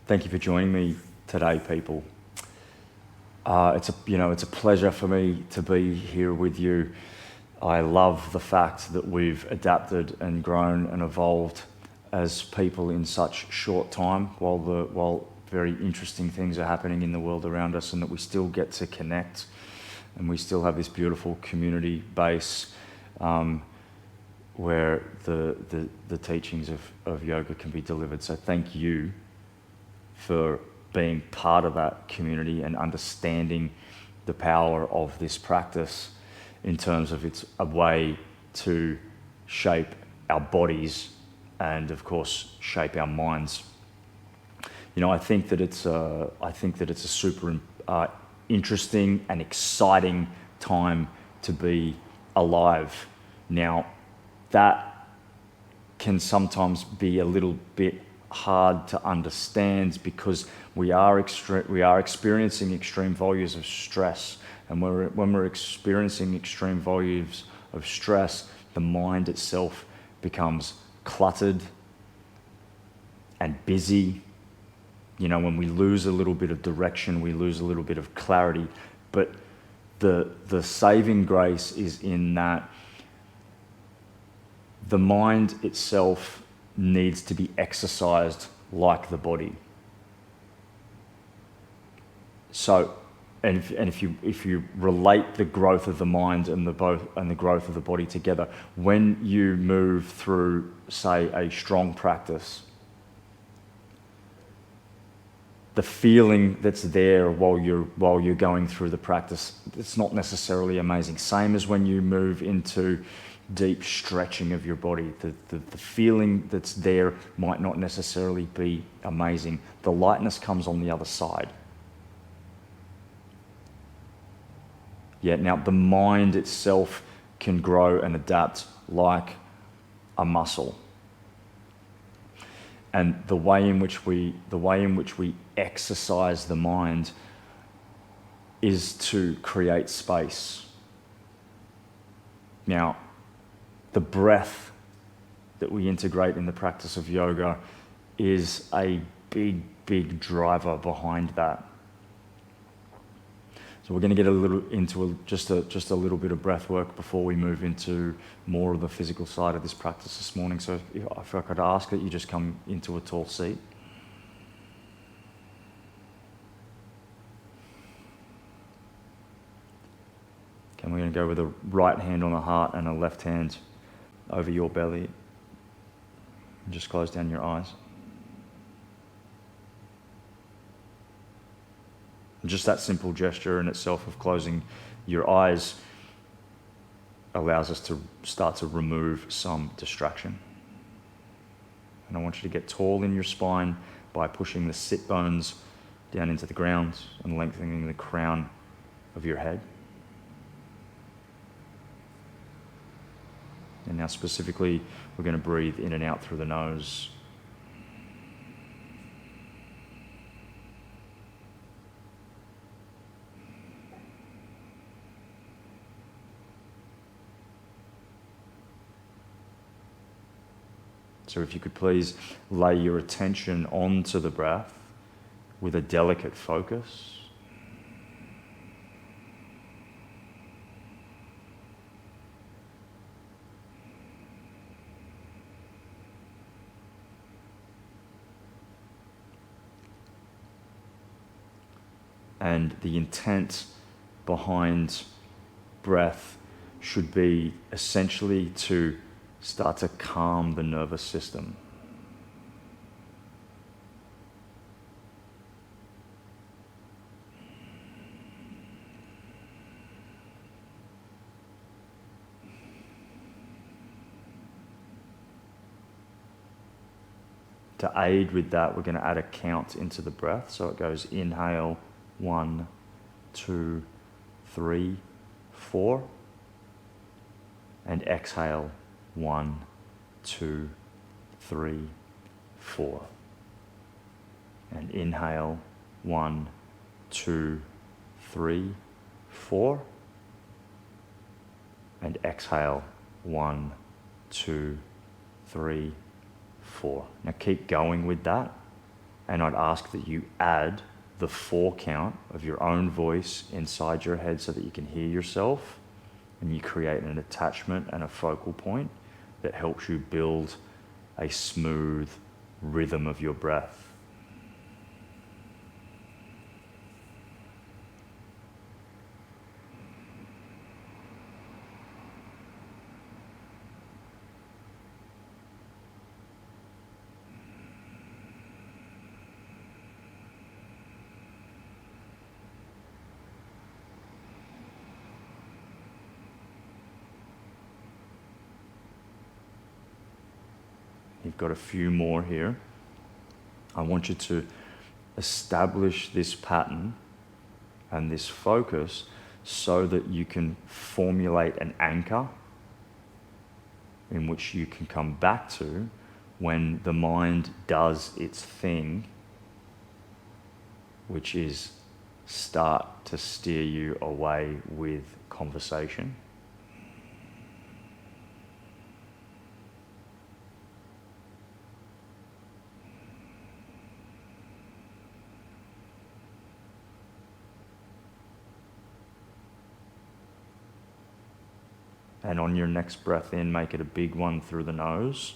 Thank you for joining me today, people. It's a pleasure for me to be here with you. I love the fact that we've adapted and grown and evolved as people in such short time, while very interesting things are happening in the world around us, and that we still get to connect, and we still have this beautiful community base where the teachings of yoga can be delivered. So thank you for being part of that community and understanding the power of this practice in terms of it's a way to shape our bodies and, of course, shape our minds. I think that it's a super interesting and exciting time to be alive. Now, that can sometimes be a little bit hard to understand because we are experiencing extreme volumes of stress, and when we're experiencing extreme volumes of stress, the mind itself becomes cluttered and busy. When we lose a little bit of direction, we lose a little bit of clarity. But the saving grace is in that the mind itself needs to be exercised like the body. So, and if you relate the growth of the mind and the growth of the body together, when you move through, say, a strong practice, the feeling that's there while you're going through the practice, it's not necessarily amazing. Same as when you move into deep stretching of your body. The feeling that's there might not necessarily be amazing. The lightness comes on the other side. Yeah, now the mind itself can grow and adapt like a muscle. And the way in which we exercise the mind is to create space. Now, the breath that we integrate in the practice of yoga is a big driver behind that. So we're going to get into just a little bit of breath work before we move into more of the physical side of this practice this morning. So if I could ask that you just come into a tall seat. Okay, we're going to go with a right hand on the heart and a left hand over your belly. And just close down your eyes. Just that simple gesture in itself of closing your eyes allows us to start to remove some distraction. And I want you to get tall in your spine by pushing the sit bones down into the ground and lengthening the crown of your head. And now specifically, we're going to breathe in and out through the nose. So if you could please lay your attention onto the breath with a delicate focus. And the intent behind breath should be essentially to start to calm the nervous system. To aid with that, we're going to add a count into the breath. So it goes inhale, 1, 2, 3, 4, and exhale, 1, 2, 3, 4. And inhale, 1, 2, 3, 4. And exhale, 1, 2, 3, 4. Now keep going with that. And I'd ask that you add the 4 count of your own voice inside your head so that you can hear yourself, and you create an attachment and a focal point that helps you build a smooth rhythm of your breath. You've got a few more here. I want you to establish this pattern and this focus so that you can formulate an anchor in which you can come back to when the mind does its thing, which is start to steer you away with conversation. And on your next breath in, make it a big one through the nose.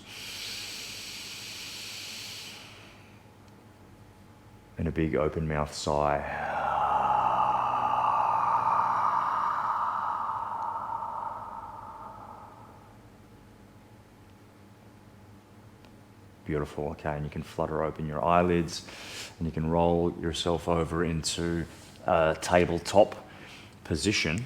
And a big open mouth sigh. Beautiful. Okay, and you can flutter open your eyelids and you can roll yourself over into a tabletop position.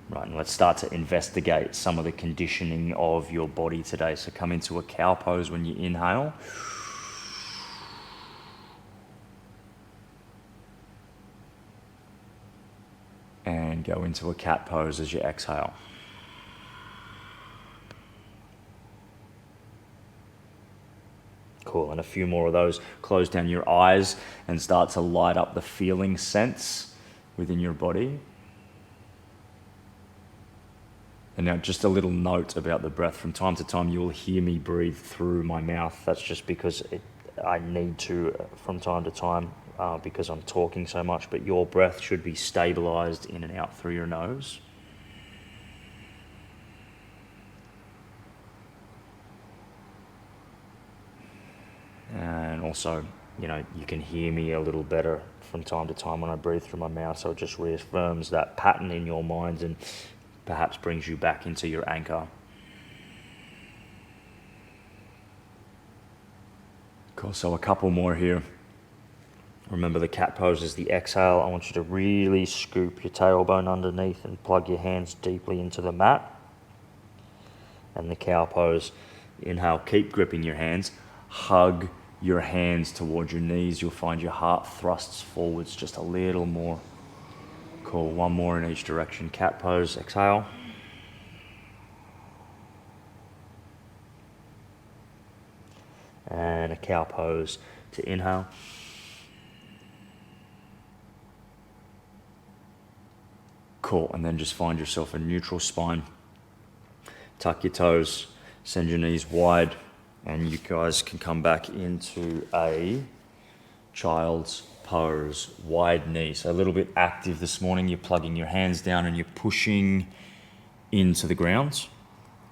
Right, and let's start to investigate some of the conditioning of your body today. So come into a cow pose when you inhale. And go into a cat pose as you exhale. Cool, and a few more of those. Close down your eyes and start to light up the feeling sense within your body. And now just a little note about the breath. From time to time, you'll hear me breathe through my mouth. That's just because I need to from time to time because I'm talking so much. But your breath should be stabilized in and out through your nose. And also, you can hear me a little better from time to time when I breathe through my mouth. So it just reaffirms that pattern in your mind and perhaps brings you back into your anchor. Cool, so a couple more here. Remember, the cat pose is the exhale. I want you to really scoop your tailbone underneath and plug your hands deeply into the mat. And the cow pose, inhale, keep gripping your hands. Hug your hands towards your knees. You'll find your heart thrusts forwards just a little more. Cool, one more in each direction. Cat pose, exhale. And a cow pose to inhale. Cool, and then just find yourself a neutral spine. Tuck your toes, send your knees wide, and you guys can come back into a child's pose, wide knees. So a little bit active this morning. You're plugging your hands down and you're pushing into the ground,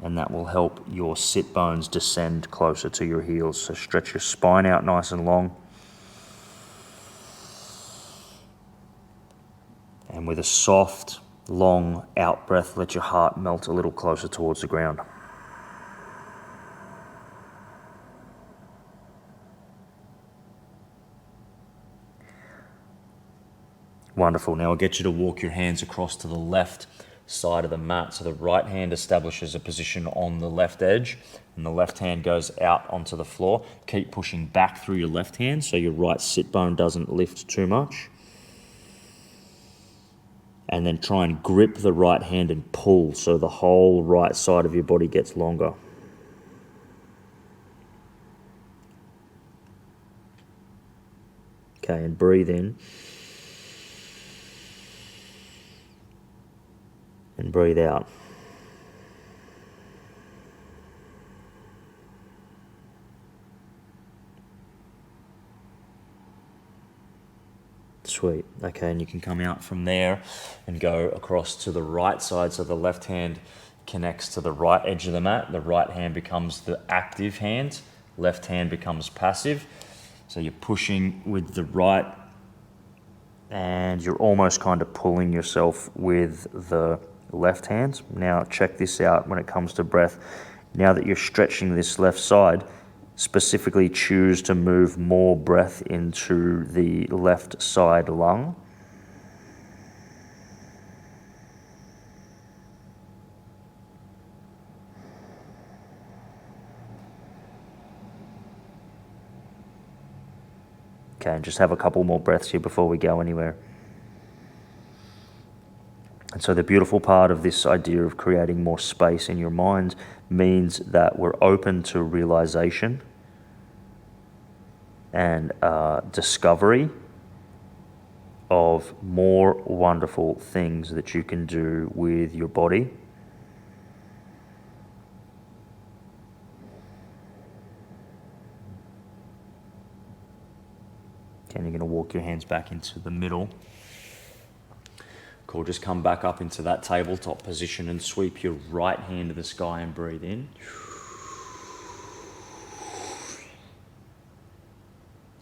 and that will help your sit bones descend closer to your heels. So stretch your spine out nice and long. And with a soft, long out breath, let your heart melt a little closer towards the ground. Wonderful. Now I'll get you to walk your hands across to the left side of the mat. So the right hand establishes a position on the left edge and the left hand goes out onto the floor. Keep pushing back through your left hand so your right sit bone doesn't lift too much. And then try and grip the right hand and pull so the whole right side of your body gets longer. Okay, and breathe in. And breathe out. Sweet. Okay, and you can come out from there and go across to the right side. So the left hand connects to the right edge of the mat. The right hand becomes the active hand. Left hand becomes passive. So you're pushing with the right and you're almost kind of pulling yourself with the left hand. Now check this out when it comes to breath. Now that you're stretching this left side, specifically choose to move more breath into the left side lung. Okay, and just have a couple more breaths here before we go anywhere. And so the beautiful part of this idea of creating more space in your mind means that we're open to realization and discovery of more wonderful things that you can do with your body. And you're going to walk your hands back into the middle. Cool, just come back up into that tabletop position and sweep your right hand to the sky and breathe in.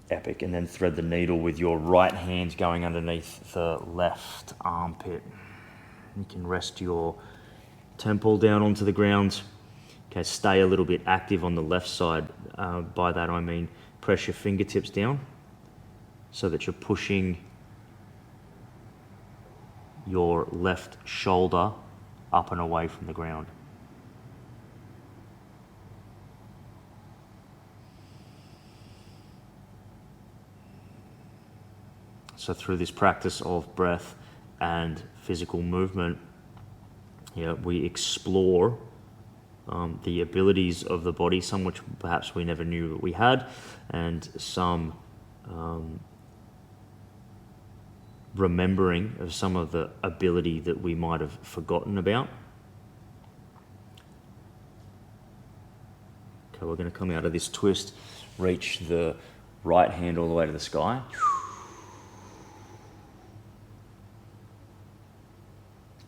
Epic, and then thread the needle with your right hand going underneath the left armpit. You can rest your temple down onto the ground. Okay, stay a little bit active on the left side. By that I mean press your fingertips down so that you're pushing your left shoulder up and away from the ground. So through this practice of breath and physical movement, we explore the abilities of the body, some which perhaps we never knew that we had, and some remembering of some of the ability that we might have forgotten about. Okay, we're going to come out of this twist, reach the right hand all the way to the sky.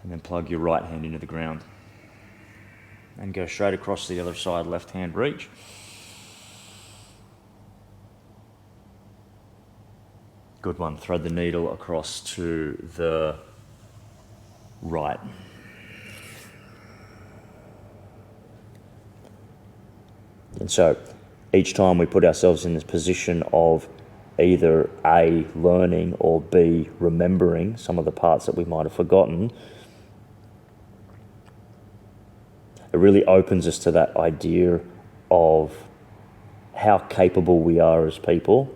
And then plug your right hand into the ground. And go straight across to the other side, left hand reach. Good one. Thread the needle across to the right. And so each time we put ourselves in this position of either A, learning, or B, remembering some of the parts that we might have forgotten, it really opens us to that idea of how capable we are as people.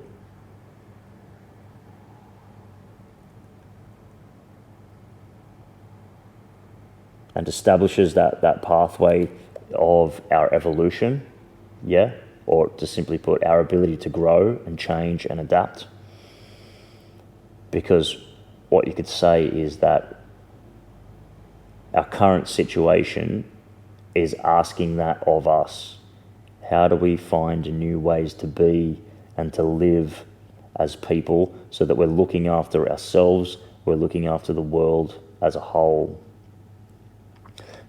And establishes that pathway of our evolution, or to simply put, our ability to grow and change and adapt. Because what you could say is that our current situation is asking that of us. How do we find new ways to be and to live as people so that we're looking after ourselves, we're looking after the world as a whole?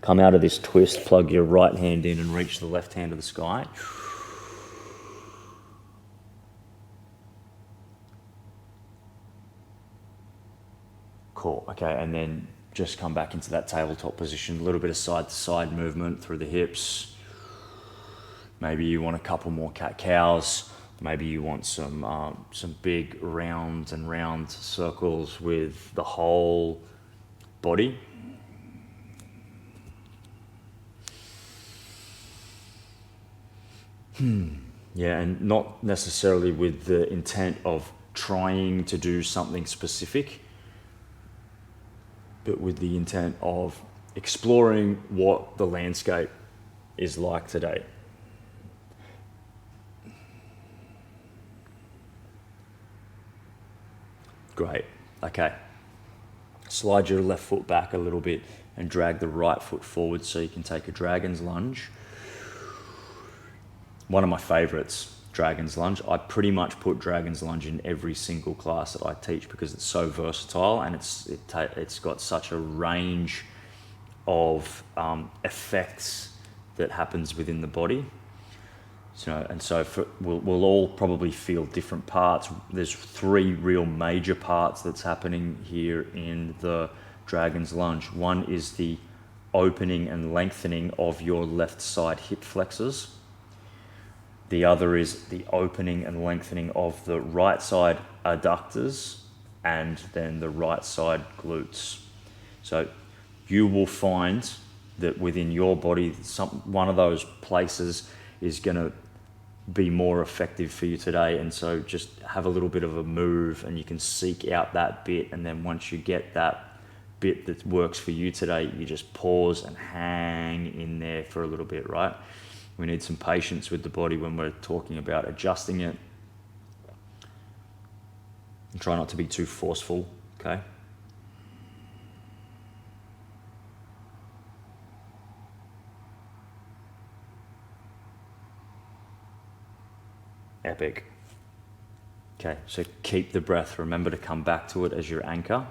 Come out of this twist, plug your right hand in and reach the left hand to the sky. Cool, okay, and then just come back into that tabletop position, a little bit of side-to-side movement through the hips. Maybe you want a couple more cat-cows. Maybe you want some big round circles with the whole body. Yeah, and not necessarily with the intent of trying to do something specific, but with the intent of exploring what the landscape is like today. Great, okay. Slide your left foot back a little bit and drag the right foot forward so you can take a dragon's lunge. One of my favorites. Dragon's Lunge. I pretty much put Dragon's Lunge in every single class that I teach because it's so versatile and it's got such a range of effects that happens within the body. So, and so we'll all probably feel different parts. There's 3 real major parts that's happening here in the Dragon's Lunge. One is the opening and lengthening of your left side hip flexors. The other is the opening and lengthening of the right side adductors and then the right side glutes. So you will find that within your body, one of those places is going to be more effective for you today. And so just have a little bit of a move and you can seek out that bit. And then once you get that bit that works for you today, you just pause and hang in there for a little bit, right? We need some patience with the body when we're talking about adjusting it. And try not to be too forceful, okay? Epic. Okay, so keep the breath. Remember to come back to it as your anchor.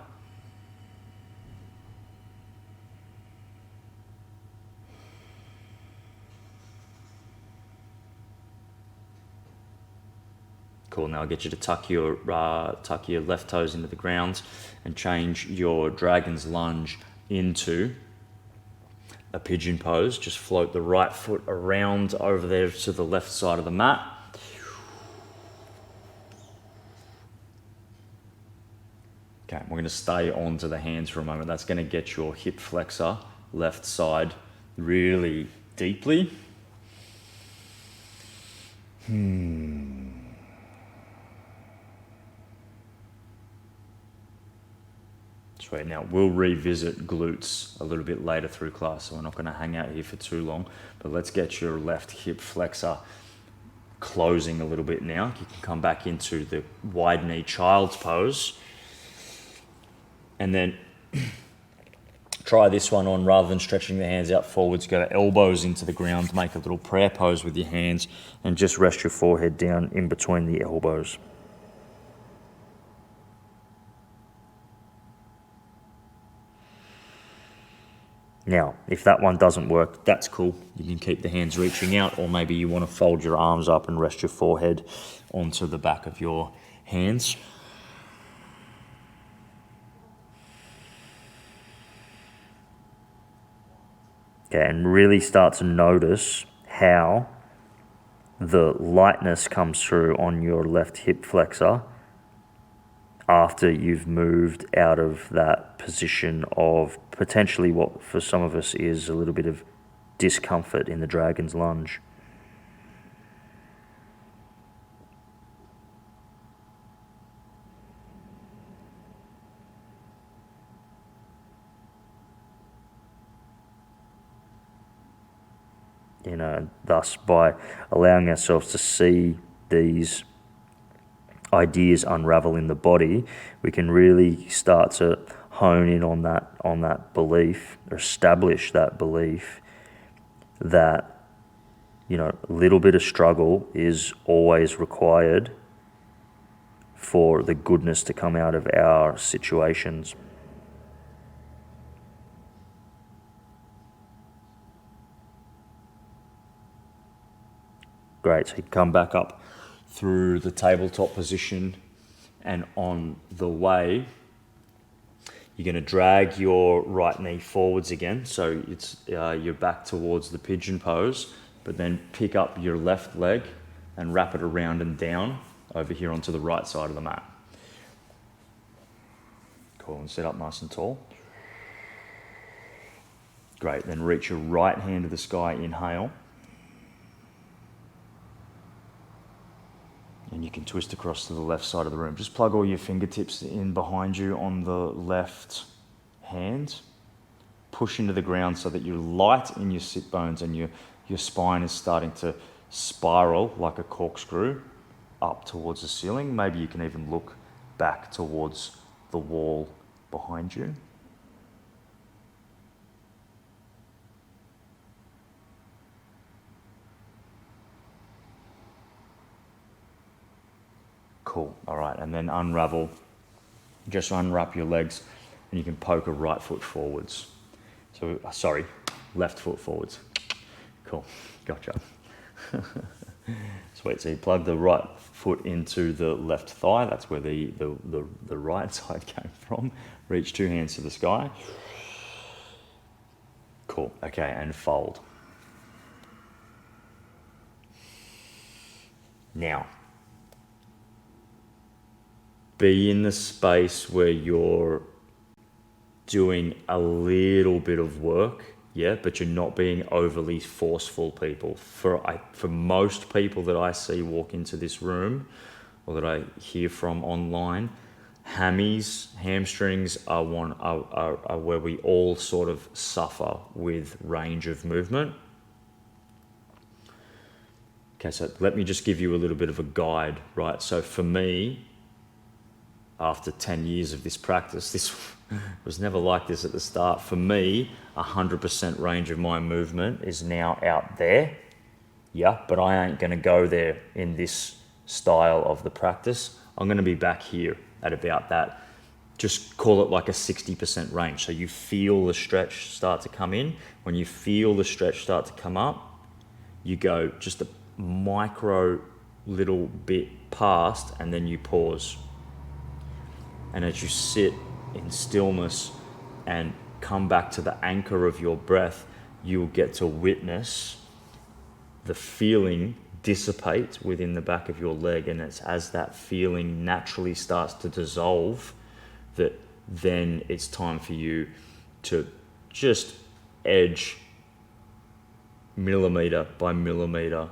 Cool, now I'll get you to tuck your left toes into the ground and change your Dragon's Lunge into a pigeon pose. Just float the right foot around over there to the left side of the mat. Okay, we're going to stay onto the hands for a moment. That's going to get your hip flexor, left side, really deeply. Sweet. Now, we'll revisit glutes a little bit later through class, so we're not going to hang out here for too long. But let's get your left hip flexor closing a little bit now. You can come back into the wide knee child's pose. And then try this one on. Rather than stretching the hands out forwards, go elbows into the ground, make a little prayer pose with your hands, and just rest your forehead down in between the elbows. Now, if that one doesn't work, that's cool. You can keep the hands reaching out, or maybe you want to fold your arms up and rest your forehead onto the back of your hands. Okay, and really start to notice how the lightness comes through on your left hip flexor after you've moved out of that position of potentially what for some of us is a little bit of discomfort in the Dragon's Lunge. You know, thus by allowing ourselves to see these ideas unravel in the body, we can really start to hone in on that belief, or establish that belief that, you know, a little bit of struggle is always required for the goodness to come out of our situations. Great, so you come back up through the tabletop position, and on the way, you're going to drag your right knee forwards again, so it's you're back towards the pigeon pose, but then pick up your left leg and wrap it around and down over here onto the right side of the mat. Cool, and sit up nice and tall. Great, then reach your right hand to the sky, inhale. And you can twist across to the left side of the room. Just plug all your fingertips in behind you on the left hand. Push into the ground so that you're light in your sit bones and your spine is starting to spiral like a corkscrew up towards the ceiling. Maybe you can even look back towards the wall behind you. Cool. All right. And then unravel. Just unwrap your legs and you can poke a right foot forwards. So, sorry, left foot forwards. Cool. Gotcha. Sweet. So you plug the right foot into the left thigh. That's where the right side came from. Reach 2 hands to the sky. Cool. Okay. And fold. Now, be in the space where you're doing a little bit of work, yeah, but you're not being overly forceful, people. For most people that I see walk into this room or that I hear from online, hamstrings are where we all sort of suffer with range of movement. Okay, so let me just give you a little bit of a guide, right? So for me, after 10 years of this practice, this was never like this at the start. For me, 100% range of my movement is now out there. Yeah, but I ain't gonna go there in this style of the practice. I'm gonna be back here at about that, just call it like a 60% range. So you feel the stretch start to come in. When you feel the stretch start to come up, you go just a micro little bit past and then you pause. And as you sit in stillness and come back to the anchor of your breath, you'll get to witness the feeling dissipate within the back of your leg. And it's as that feeling naturally starts to dissolve that then it's time for you to just edge millimeter by millimeter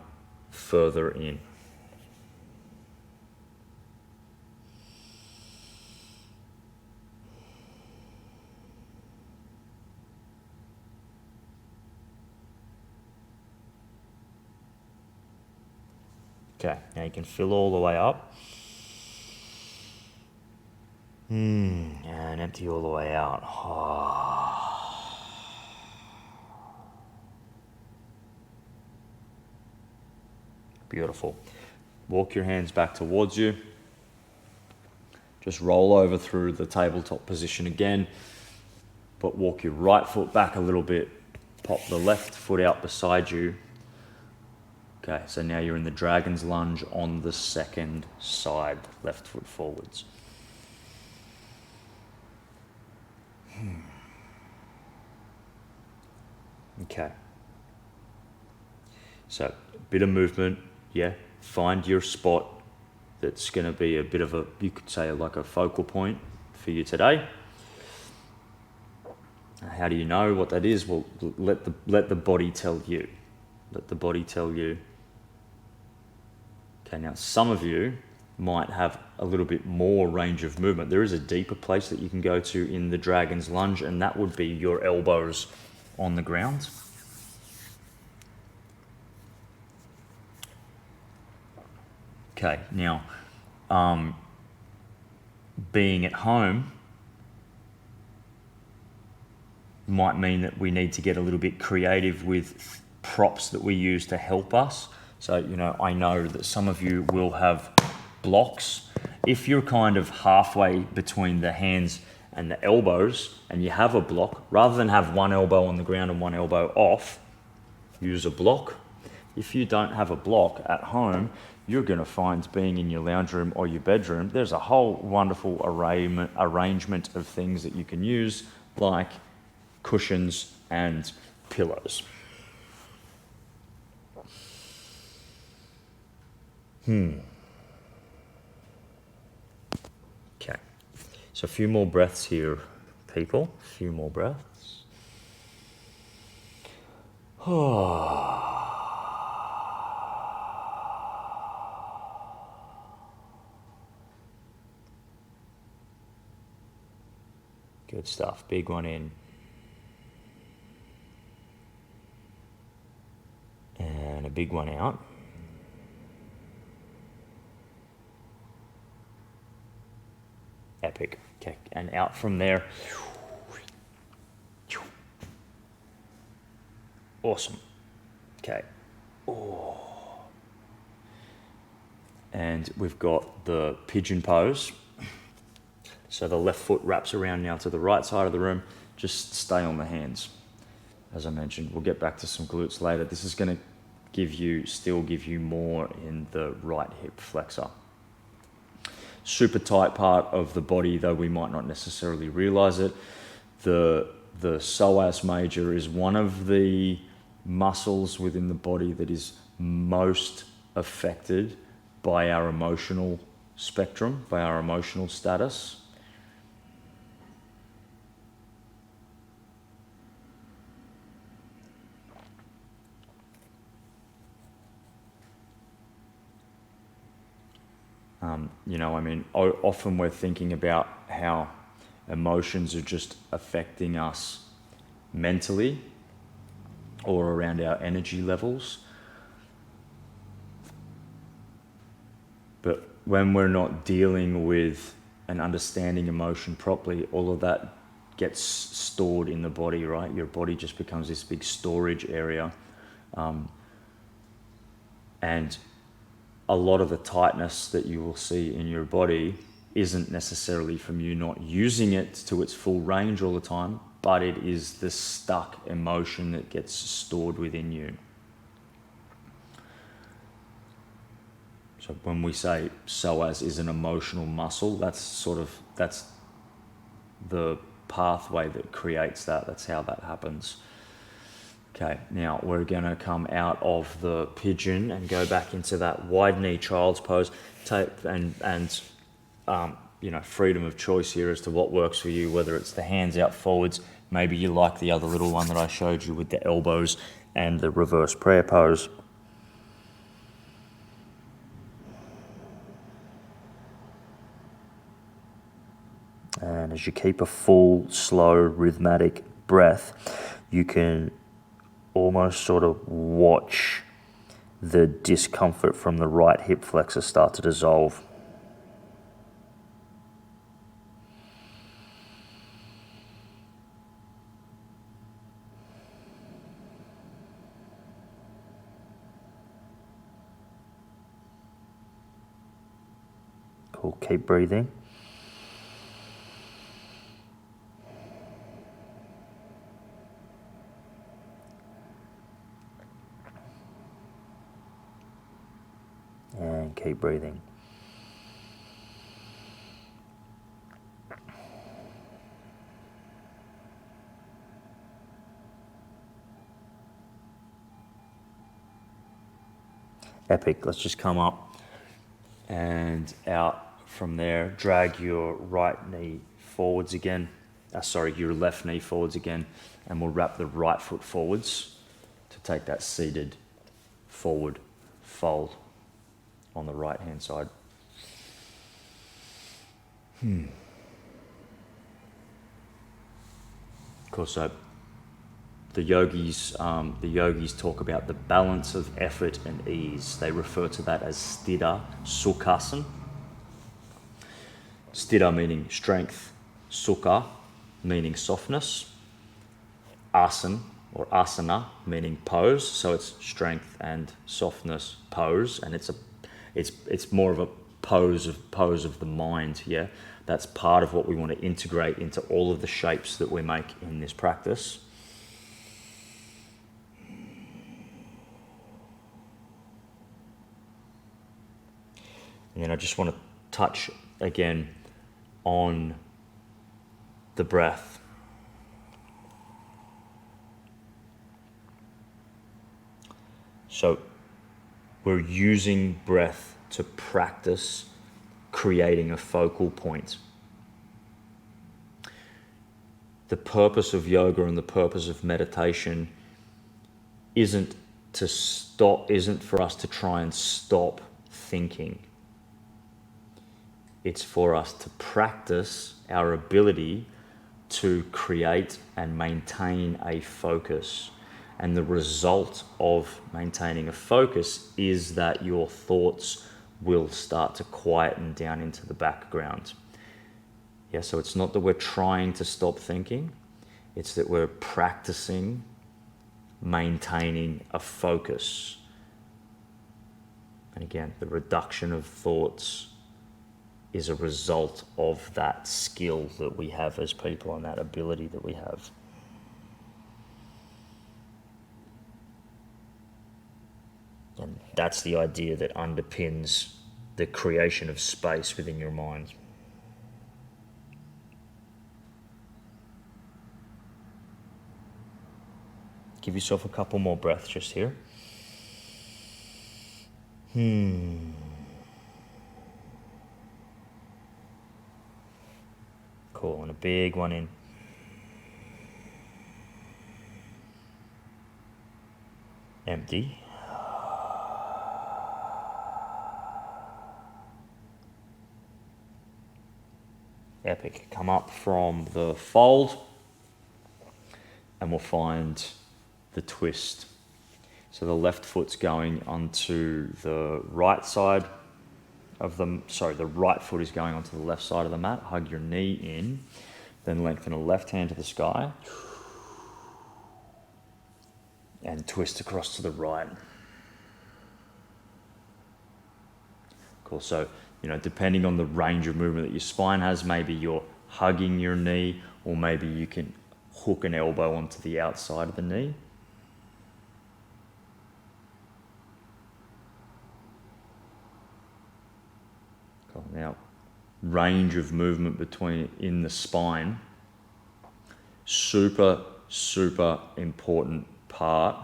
further in. Okay, now you can fill all the way up. And empty all the way out. Beautiful. Walk your hands back towards you. Just roll over through the tabletop position again, but walk your right foot back a little bit. Pop the left foot out beside you. Okay, so now you're in the dragon's lunge on the second side, left foot forwards. Okay. So, a bit of movement, yeah. Find your spot that's going to be a bit of a, you could say like a focal point for you today. How do you know what that is? Well, let the body tell you. Let the body tell you. Okay, now some of you might have a little bit more range of movement. There is a deeper place that you can go to in the dragon's lunge, and that would be your elbows on the ground. Okay, now, being at home might mean that we need to get a little bit creative with props that we use to help us. So, I know that some of you will have blocks. If you're kind of halfway between the hands and the elbows and you have a block, rather than have one elbow on the ground and one elbow off, use a block. If you don't have a block at home, you're going to find, being in your lounge room or your bedroom, there's a whole wonderful arrangement of things that you can use, like cushions and pillows. Okay, so a few more breaths here, people. A few more breaths. Good stuff. Big one in. And a big one out. Epic. Okay, and out from there. Awesome. Okay. Oh. And we've got the pigeon pose. So the left foot wraps around now to the right side of the room. Just stay on the hands. As I mentioned, we'll get back to some glutes later. This is going to still give you more in the right hip flexor. Super tight part of the body, though we might not necessarily realize it. The psoas major is one of the muscles within the body that is most affected by our emotional spectrum, by our emotional status. Often we're thinking about how emotions are just affecting us mentally or around our energy levels. But when we're not dealing with and understanding emotion properly, all of that gets stored in the body, right? Your body just becomes this big storage area. And a lot of the tightness that you will see in your body isn't necessarily from you not using it to its full range all the time, but it is the stuck emotion that gets stored within you. So when we say psoas is an emotional muscle, that's the pathway that creates that. That's how that happens. Okay, now we're going to come out of the pigeon and go back into that wide knee child's pose. Freedom of choice here as to what works for you, whether it's the hands out forwards, maybe you like the other little one that I showed you with the elbows and the reverse prayer pose. And as you keep a full, slow, rhythmic breath, you can almost sort of watch the discomfort from the right hip flexor start to dissolve. Cool, keep breathing. And keep breathing. Epic. Let's just come up and out from there. Drag your right knee forwards again. Your left knee forwards again. And we'll wrap the right foot forwards to take that seated forward fold on the right hand side. Of course, the yogis talk about the balance of effort and ease. They refer to that as sthira sukhasana. Sthira meaning strength, sukha meaning softness, asana or asana meaning pose. So it's strength and softness pose, and it's more of a pose of the mind. Yeah, that's part of what we want to integrate into all of the shapes that we make in this practice. And then I just want to touch again on the breath. So we're using breath to practice creating a focal point. The purpose of yoga and the purpose of meditation isn't for us to try and stop thinking. It's for us to practice our ability to create and maintain a focus. And the result of maintaining a focus is that your thoughts will start to quieten down into the background. Yeah, so it's not that we're trying to stop thinking, it's that we're practicing maintaining a focus. And Again, the reduction of thoughts is a result of that skill that we have as people and that ability that we have. And that's the idea that underpins the creation of space within your mind. Give yourself a couple more breaths just here. Cool, and a big one in. Empty. Epic. Come up from the fold and we'll find the twist. So the left foot's going onto the right side of the right foot is going onto the left side of the mat. Hug your knee in, then lengthen the left hand to the sky and twist across to the right. Cool. So, depending on the range of movement that your spine has, maybe you're hugging your knee, or maybe you can hook an elbow onto the outside of the knee. Cool. Now, range of movement in the spine, super important part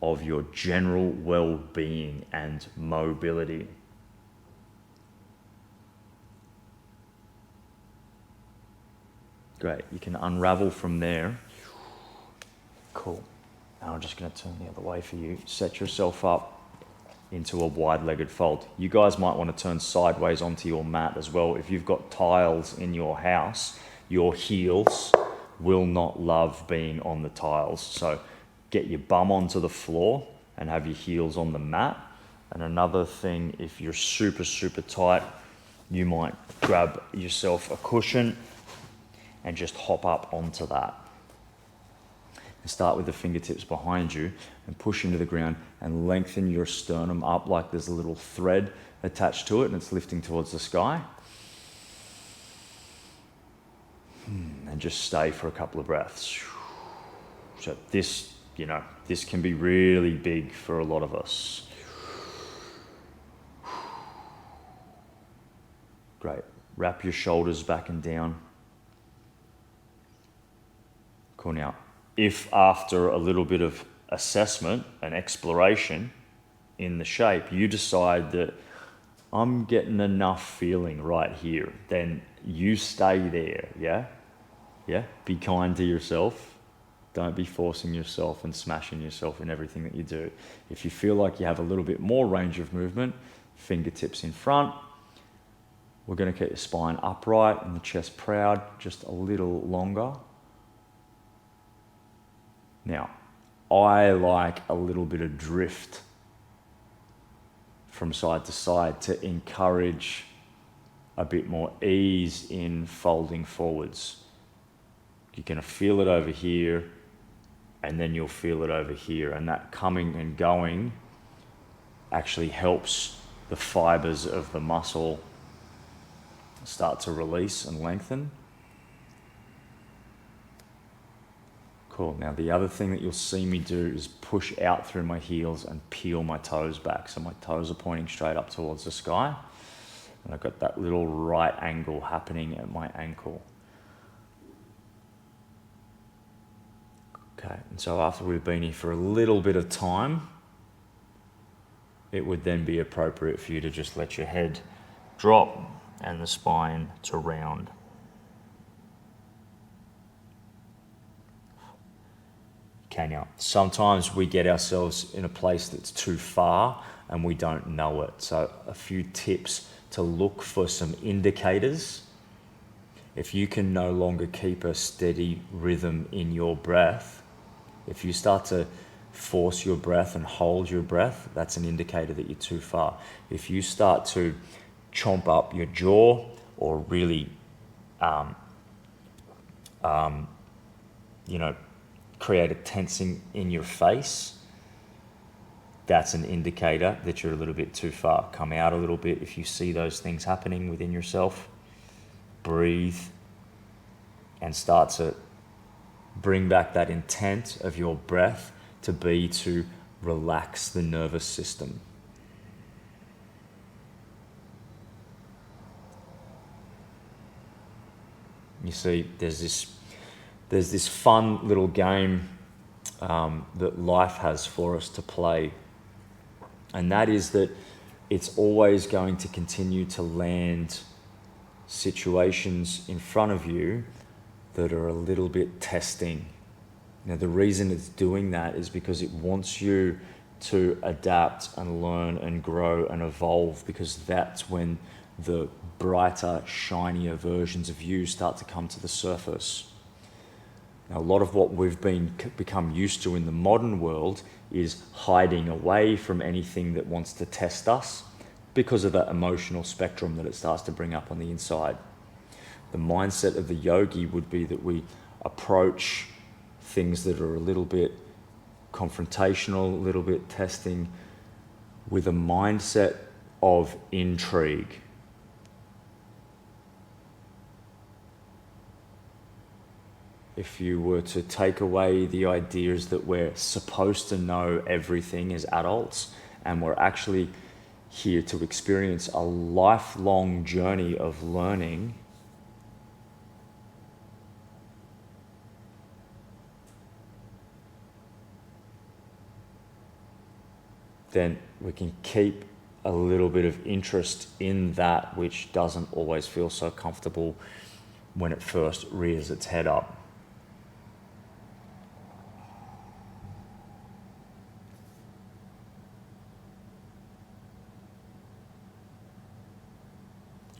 of your general well-being and mobility. Great, you can unravel from there. Cool. Now I'm just going to turn the other way for you. Set yourself up into a wide-legged fold. You guys might want to turn sideways onto your mat as well. If you've got tiles in your house, your heels will not love being on the tiles. So get your bum onto the floor and have your heels on the mat. And another thing, if you're super tight, you might grab yourself a cushion and just hop up onto that. And start with the fingertips behind you and push into the ground and lengthen your sternum up like there's a little thread attached to it and it's lifting towards the sky. And just stay for a couple of breaths. So this can be really big for a lot of us. Great. Wrap your shoulders back and down. Cool. Now, if after a little bit of assessment and exploration in the shape, you decide that I'm getting enough feeling right here, then you stay there, yeah? Yeah? Be kind to yourself. Don't be forcing yourself and smashing yourself in everything that you do. If you feel like you have a little bit more range of movement, fingertips in front. We're going to keep the spine upright and the chest proud, just a little longer. Now, I like a little bit of drift from side to side to encourage a bit more ease in folding forwards. You're going to feel it over here, and then you'll feel it over here. And that coming and going actually helps the fibers of the muscle start to release and lengthen. Cool. Now the other thing that you'll see me do is push out through my heels and peel my toes back. So my toes are pointing straight up towards the sky. And I've got that little right angle happening at my ankle. Okay, and so after we've been here for a little bit of time, it would then be appropriate for you to just let your head drop and the spine to round. Okay, now, sometimes we get ourselves in a place that's too far and we don't know it. So a few tips to look for some indicators. If you can no longer keep a steady rhythm in your breath, if you start to force your breath and hold your breath, that's an indicator that you're too far. If you start to chomp up your jaw or really, create a tensing in your face, that's an indicator that you're a little bit too far. Come out a little bit if you see those things happening within yourself. Breathe and start to bring back that intent of your breath to relax the nervous system. You see, there's this fun little game that life has for us to play. And that is that it's always going to continue to land situations in front of you that are a little bit testing. Now, the reason it's doing that is because it wants you to adapt and learn and grow and evolve, because that's when the brighter, shinier versions of you start to come to the surface. Now, a lot of what we've become used to in the modern world is hiding away from anything that wants to test us because of that emotional spectrum that it starts to bring up on the inside. The mindset of the yogi would be that we approach things that are a little bit confrontational, a little bit testing, with a mindset of intrigue. If you were to take away the ideas that we're supposed to know everything as adults, and we're actually here to experience a lifelong journey of learning, then we can keep a little bit of interest in that which doesn't always feel so comfortable when it first rears its head up.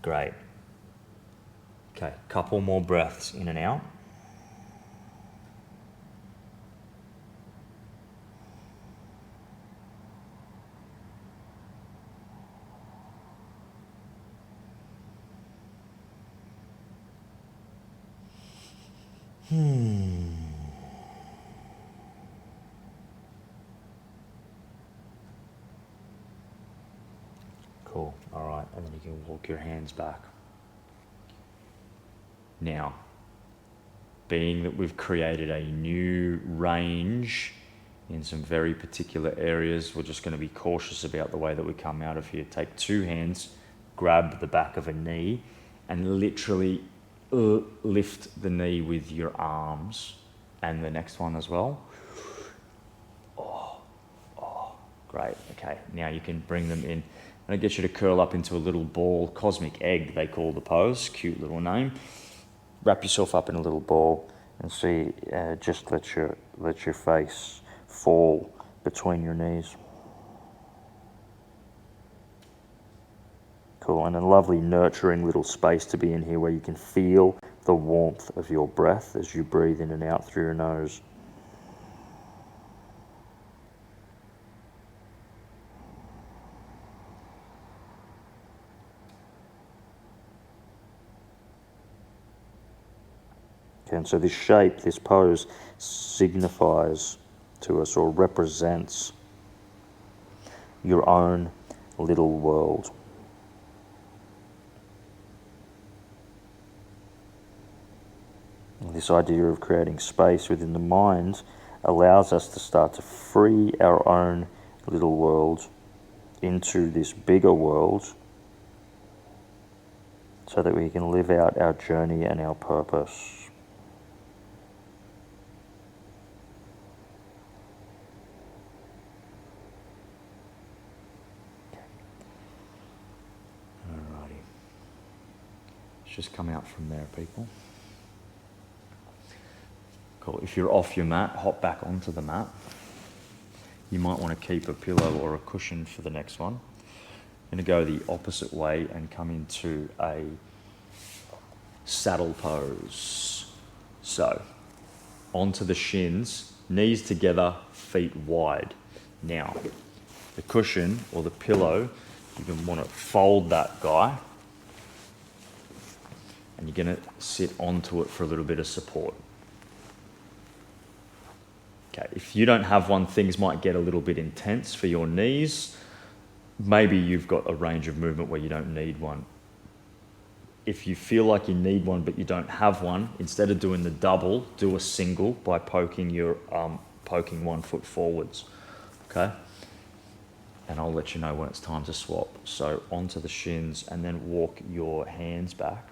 Great. Okay, couple more breaths in and out. Cool. All right, and then you can walk your hands back. Now, being that we've created a new range in some very particular areas, we're just going to be cautious about the way that we come out of here. Take two hands, grab the back of a knee, and literally lift the knee with your arms, and the next one as well. Oh, great. Okay, now you can bring them in. And I get you to curl up into a little ball, cosmic egg they call the pose, cute little name. Wrap yourself up in a little ball and see, just let your face fall between your knees. Cool, and a lovely nurturing little space to be in here where you can feel the warmth of your breath as you breathe in and out through your nose. And so this shape, this pose, signifies to us or represents your own little world. And this idea of creating space within the mind allows us to start to free our own little world into this bigger world so that we can live out our journey and our purpose. Just come out from there, people. Cool. If you're off your mat, hop back onto the mat. You might want to keep a pillow or a cushion for the next one. I'm going to go the opposite way and come into a saddle pose. So, onto the shins, knees together, feet wide. Now, the cushion or the pillow, you're going to want to fold that guy. And you're going to sit onto it for a little bit of support. Okay, if you don't have one, things might get a little bit intense for your knees. Maybe you've got a range of movement where you don't need one. If you feel like you need one but you don't have one, instead of doing the double, do a single by poking 1 foot forwards. Okay? And I'll let you know when it's time to swap. So onto the shins and then walk your hands back.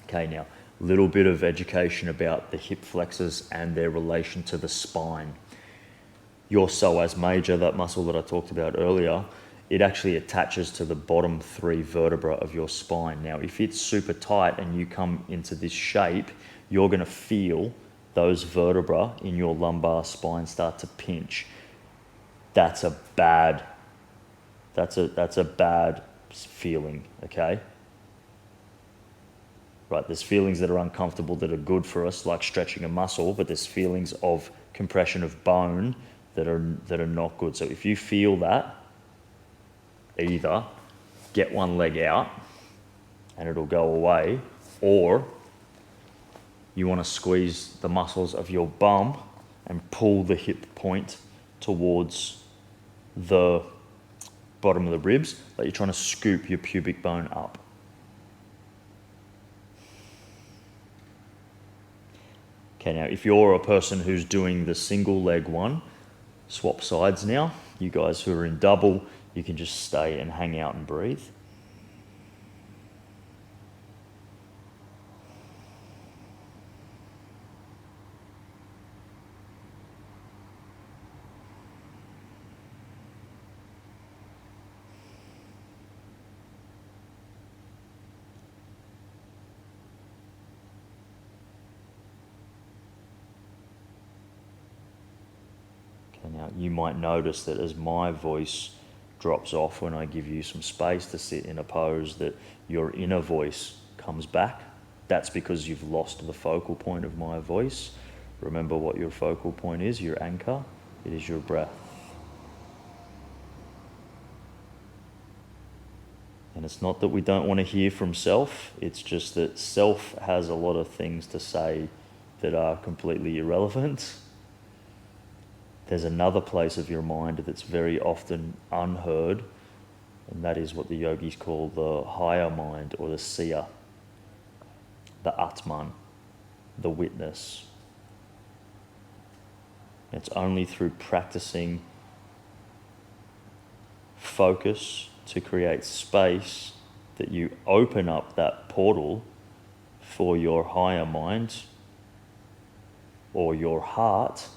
Okay, now, a little bit of education about the hip flexors and their relation to the spine. Your psoas major, that muscle that I talked about earlier, it actually attaches to the bottom 3 vertebrae of your spine. Now, if it's super tight and you come into this shape, you're going to feel those vertebrae in your lumbar spine start to pinch. That's a bad feeling, okay? Right, there's feelings that are uncomfortable that are good for us, like stretching a muscle, but there's feelings of compression of bone that are not good. So if you feel that, either get one leg out and it'll go away, or you want to squeeze the muscles of your bum and pull the hip point towards the bottom of the ribs, like you're trying to scoop your pubic bone up. Okay, now if you're a person who's doing the single leg one, swap sides now. You guys who are in double, you can just stay and hang out and breathe. Now, you might notice that as my voice drops off when I give you some space to sit in a pose, that your inner voice comes back. That's because you've lost the focal point of my voice. Remember what your focal point is, your anchor. It is your breath. And it's not that we don't want to hear from self, it's just that self has a lot of things to say that are completely irrelevant. There's another place of your mind that's very often unheard, and that is what the yogis call the higher mind, or the seer, the Atman, the witness. It's only through practicing focus to create space that you open up that portal for your higher mind or your heart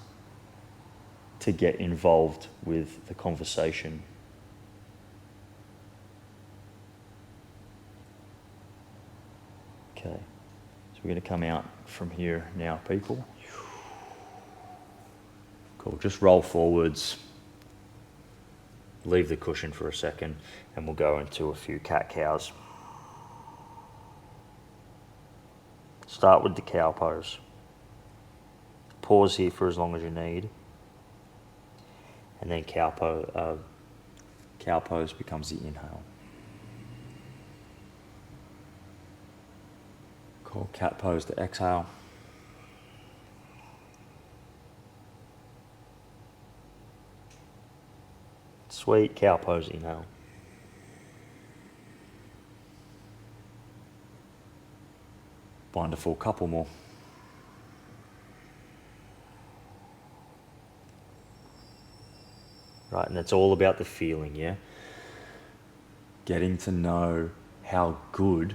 to get involved with the conversation. Okay, so we're going to come out from here now, people. Cool, just roll forwards, leave the cushion for a second, and we'll go into a few cat-cows. Start with the cow pose. Pause here for as long as you need. And then cow pose becomes the inhale. Cool, cat pose to exhale. Sweet, cow pose, inhale. Wonderful, couple more. Right, and it's all about the feeling, yeah? Getting to know how good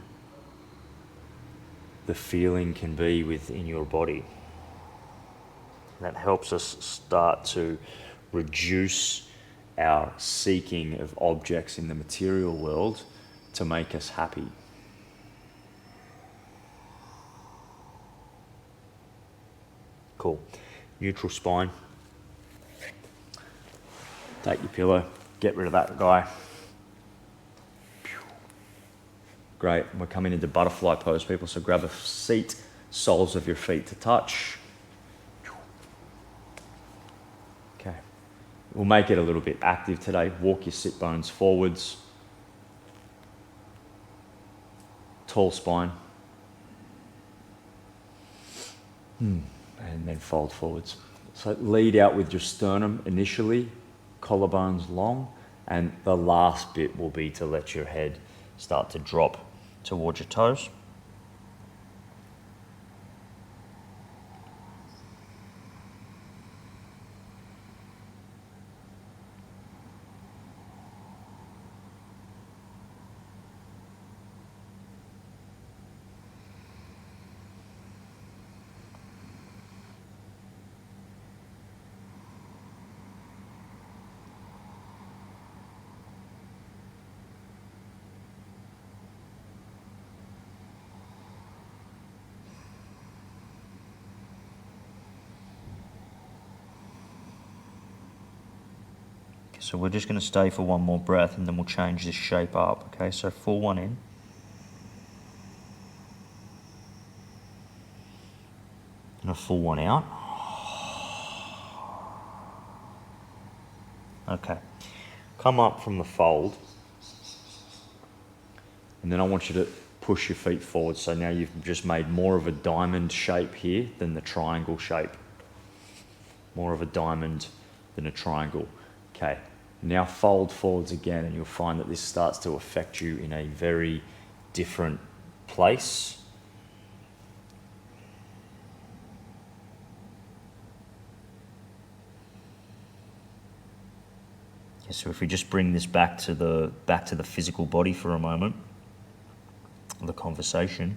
the feeling can be within your body. That helps us start to reduce our seeking of objects in the material world to make us happy. Cool. Neutral spine. Take your pillow, get rid of that guy. Great, we're coming into butterfly pose, people, so grab a seat, soles of your feet to touch. We'll make it a little bit active today. Walk your sit bones forwards. tall spine. And then fold forwards. So lead out with your sternum initially, collarbones long, and the last bit will be to let your head start to drop towards your toes. So we're just going to stay for one more breath and then we'll change this shape up. Okay, so full one in. And a full one out. Okay, come up from the fold. And then I want you to push your feet forward. So now you've just made more of a diamond shape here than the triangle shape. More of a diamond than a triangle. Okay. Now fold forwards again and you'll find that this starts to affect you in a very different place. Yeah, so if we just bring this back to the physical body for a moment, the conversation.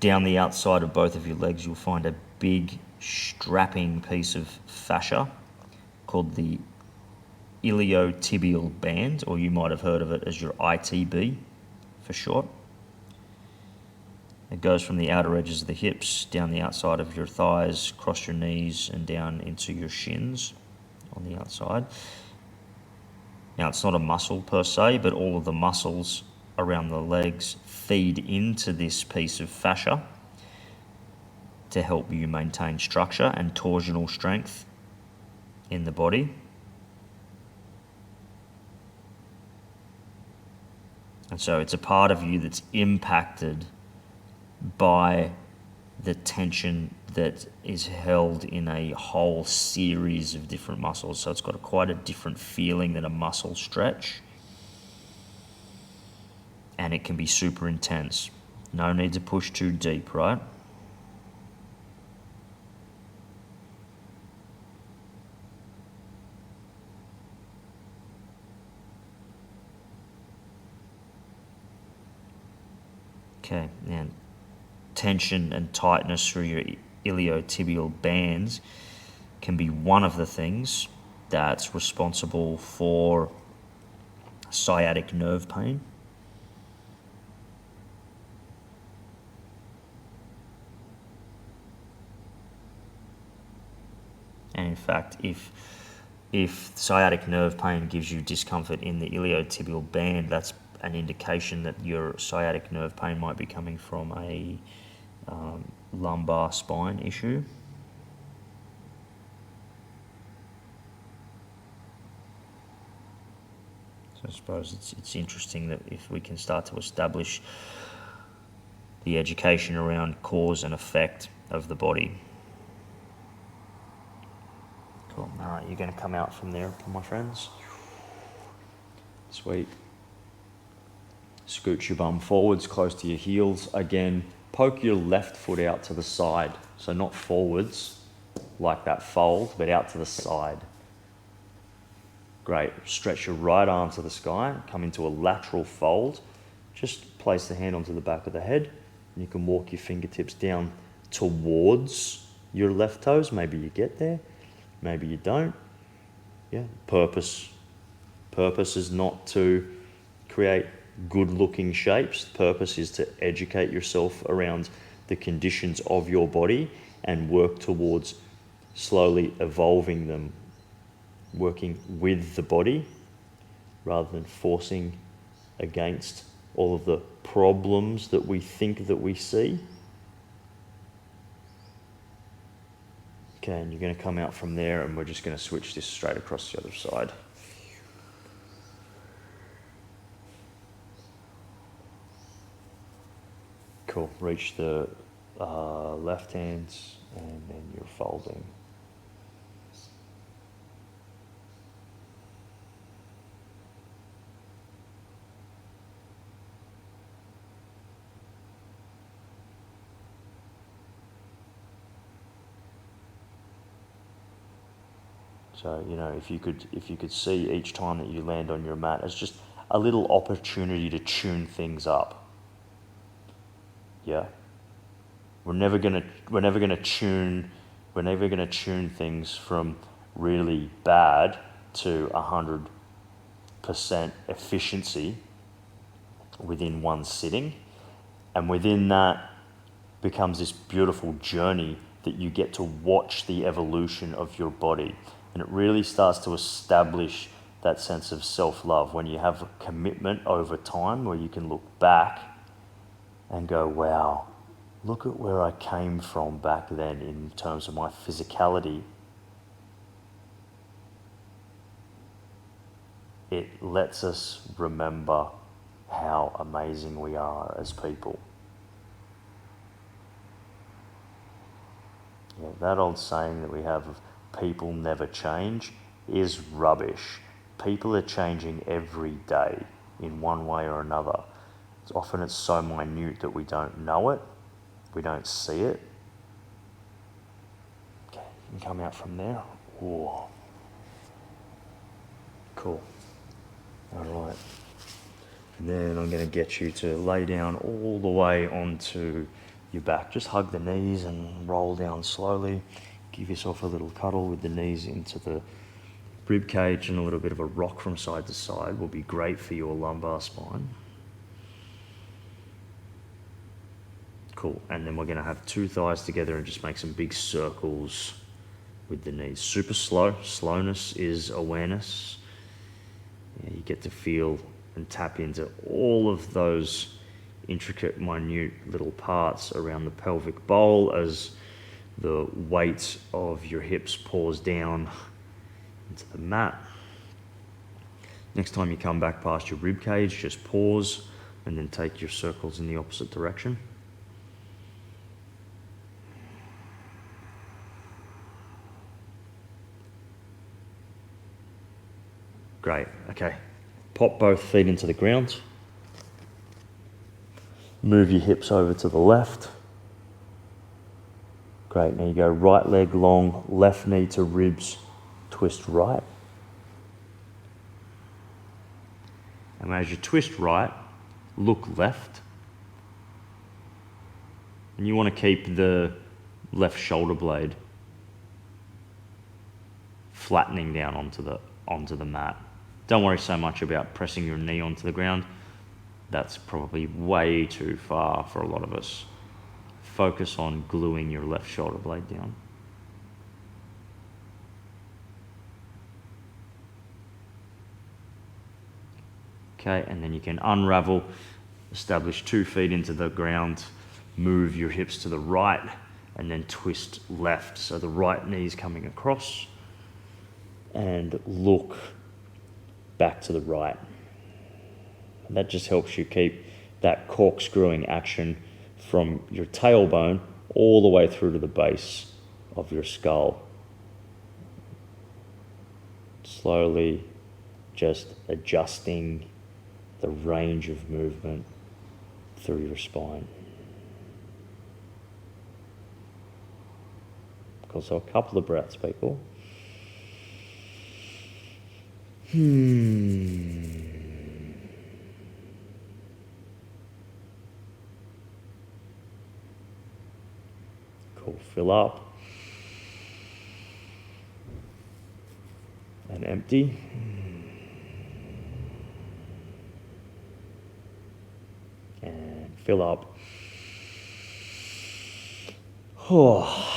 Down the outside of both of your legs you'll find a big strapping piece of fascia called the iliotibial band, or you might have heard of it as your ITB for short. It goes from the outer edges of the hips, down the outside of your thighs, across your knees and down into your shins on the outside. Now it's not a muscle per se, but all of the muscles around the legs feed into this piece of fascia to help you maintain structure and torsional strength in the body. And so it's a part of you that's impacted by the tension that is held in a whole series of different muscles. So it's got quite a different feeling than a muscle stretch. And it can be super intense. No need to push too deep, right? Okay, and tension and tightness through your iliotibial bands can be one of the things that's responsible for sciatic nerve pain. And in fact, if sciatic nerve pain gives you discomfort in the iliotibial band, that's an indication that your sciatic nerve pain might be coming from a lumbar spine issue. So I suppose it's interesting that if we can start to establish the education around cause and effect of the body. Cool. All right, you're going to come out from there, my friends. Sweet. Scoot your bum forwards, close to your heels. Again, poke your left foot out to the side. So not forwards, like that fold, but out to the side. Great. Stretch your right arm to the sky. Come into a lateral fold. Just place the hand onto the back of the head. And you can walk your fingertips down towards your left toes. Maybe you get there. Maybe you don't. Yeah. Purpose is not to create good-looking shapes. The purpose is to educate yourself around the conditions of your body and work towards slowly evolving them, working with the body rather than forcing against all of the problems that we think that we see. Okay, and you're going to come out from there and we're just going to switch this straight across the other side. Cool. Reach the left hands and then you're folding. So, if you could see each time that you land on your mat as just a little opportunity to tune things up. Yeah. We're never gonna tune things from really bad to 100% efficiency within one sitting. And within that becomes this beautiful journey that you get to watch the evolution of your body. And it really starts to establish that sense of self-love when you have a commitment over time where you can look back and go, wow, look at where I came from back then in terms of my physicality. It lets us remember how amazing we are as people. Yeah, that old saying that we have of people never change is rubbish. People are changing every day in one way or another. Often it's so minute that we don't know it, we don't see it. Okay, you can come out from there. Whoa. Cool. All right. And then I'm going to get you to lay down all the way onto your back. Just hug the knees and roll down slowly. Give yourself a little cuddle with the knees into the rib cage, and a little bit of a rock from side to side will be great for your lumbar spine. Cool. And then we're going to have two thighs together and just make some big circles with the knees. Super slow. Slowness is awareness. Yeah, you get to feel and tap into all of those intricate, minute little parts around the pelvic bowl as the weight of your hips pours down into the mat. Next time you come back past your rib cage, just pause and then take your circles in the opposite direction. Great, okay. Pop both feet into the ground. Move your hips over to the left. Great, now you go right leg long, left knee to ribs, twist right. And as you twist right, look left. And you want to keep the left shoulder blade flattening down onto the mat. Don't worry so much about pressing your knee onto the ground. That's probably way too far for a lot of us. Focus on gluing your left shoulder blade down. Okay, and then you can unravel, establish 2 feet into the ground, move your hips to the right, and then twist left. So the right knee is coming across, and look back to the right. And that just helps you keep that corkscrewing action from your tailbone all the way through to the base of your skull. Slowly just adjusting the range of movement through your spine. Cool, so a couple of breaths, people. Cool, fill up and empty. And fill up. Oh.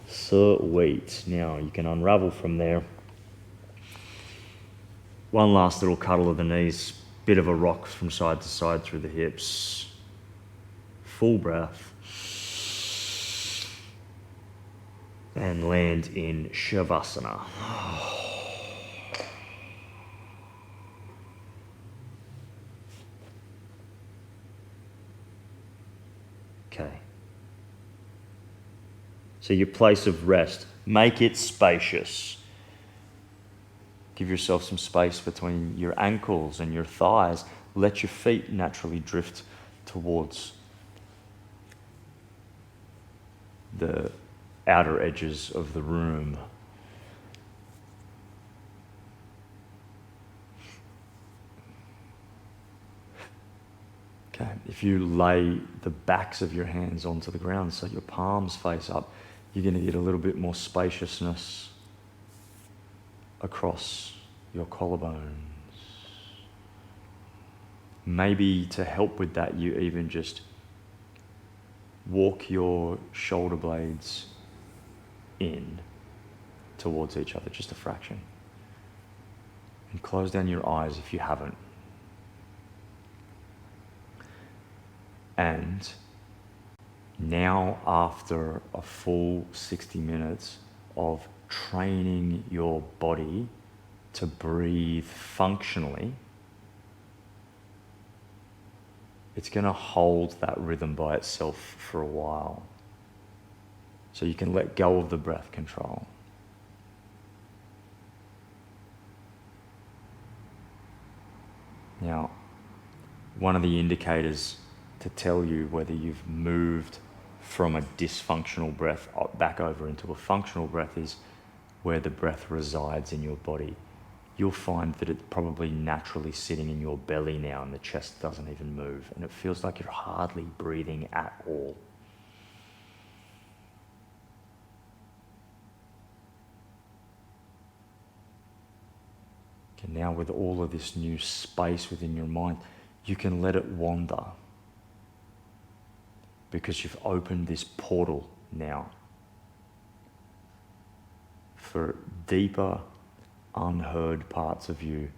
Sweet. Now you can unravel from there. One last little cuddle of the knees, bit of a rock from side to side through the hips. Full breath. And land in Shavasana. Okay. So your place of rest, make it spacious. Give yourself some space between your ankles and your thighs. Let your feet naturally drift towards the outer edges of the room. Okay, if you lay the backs of your hands onto the ground so your palms face up, you're going to get a little bit more spaciousness across your collarbones. Maybe to help with that, you even just walk your shoulder blades in towards each other, just a fraction. And close down your eyes if you haven't. And now, after a full 60 minutes of training your body to breathe functionally, it's going to hold that rhythm by itself for a while. So you can let go of the breath control. Now, one of the indicators to tell you whether you've moved from a dysfunctional breath back over into a functional breath is where the breath resides in your body. You'll find that it's probably naturally sitting in your belly now and the chest doesn't even move and it feels like you're hardly breathing at all. And now with all of this new space within your mind, you can let it wander because you've opened this portal now for deeper, unheard parts of you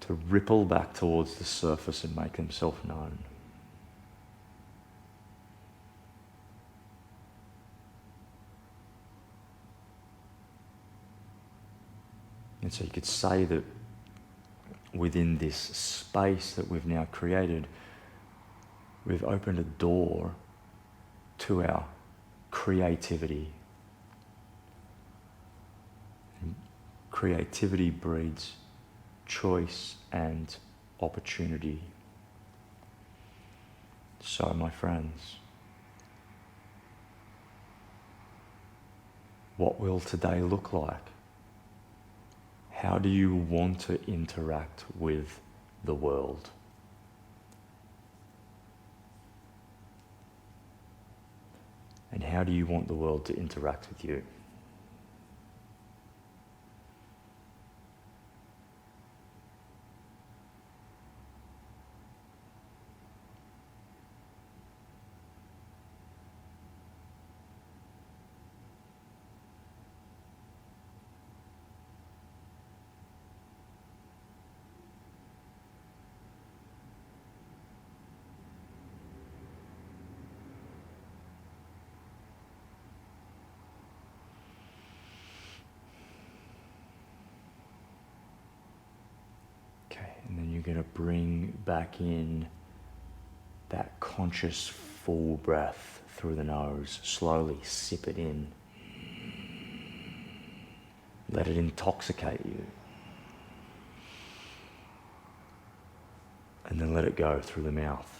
to ripple back towards the surface and make themselves known. And so you could say that within this space that we've now created, we've opened a door to our creativity. And creativity breeds choice and opportunity. So, my friends, what will today look like? How do you want to interact with the world? And how do you want the world to interact with you? And then you're going to bring back in that conscious full breath through the nose. Slowly sip it in. Let it intoxicate you. And then let it go through the mouth.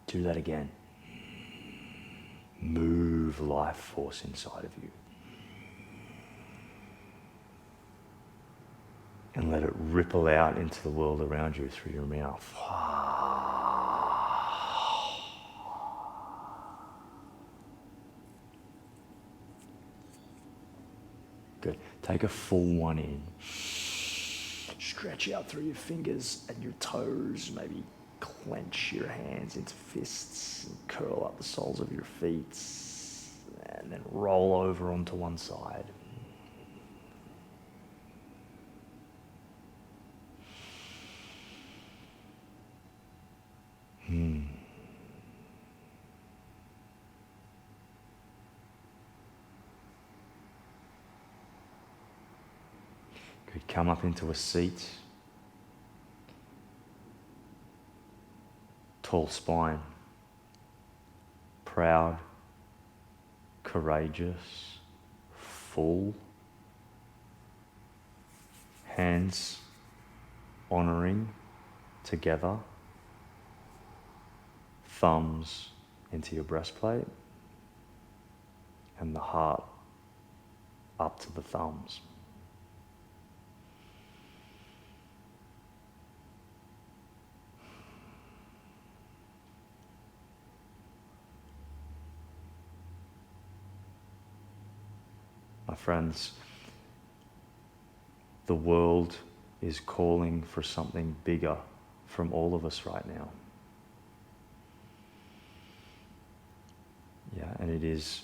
Do that again. Move life force inside of you. And let it ripple out into the world around you through your mouth. Good. Take a full one in. Stretch out through your fingers and your toes. Maybe clench your hands into fists and curl up the soles of your feet. And then roll over onto one side. Good. Come up into a seat. Tall spine. Proud. Courageous. Full. Hands honouring together. Thumbs into your breastplate. And the heart up to the thumbs. My friends, the world is calling for something bigger from all of us right now. Yeah, and it is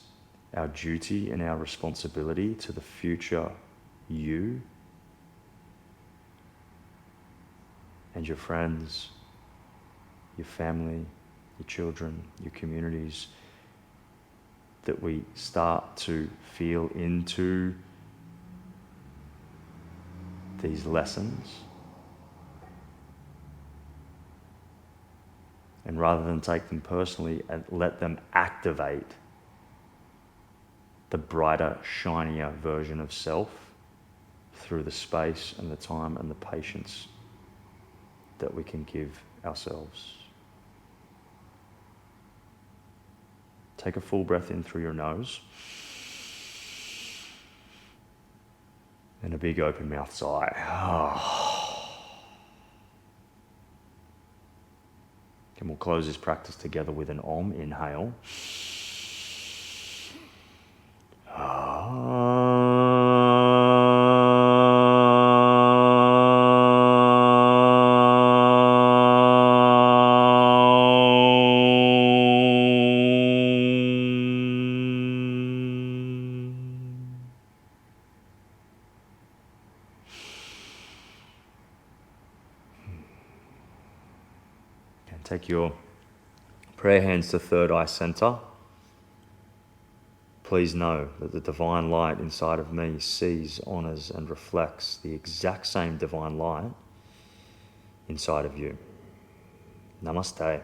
our duty and our responsibility to the future you and your friends, your family, your children, your communities, that we start to feel into these lessons. And rather than take them personally, and let them activate the brighter, shinier version of self through the space and the time and the patience that we can give ourselves. Take a full breath in through your nose. And a big open mouth sigh. And we'll close this practice together with an Om. Inhale. Take your prayer hands to third eye center. Please know that the divine light inside of me sees, honors, and reflects the exact same divine light inside of you. Namaste.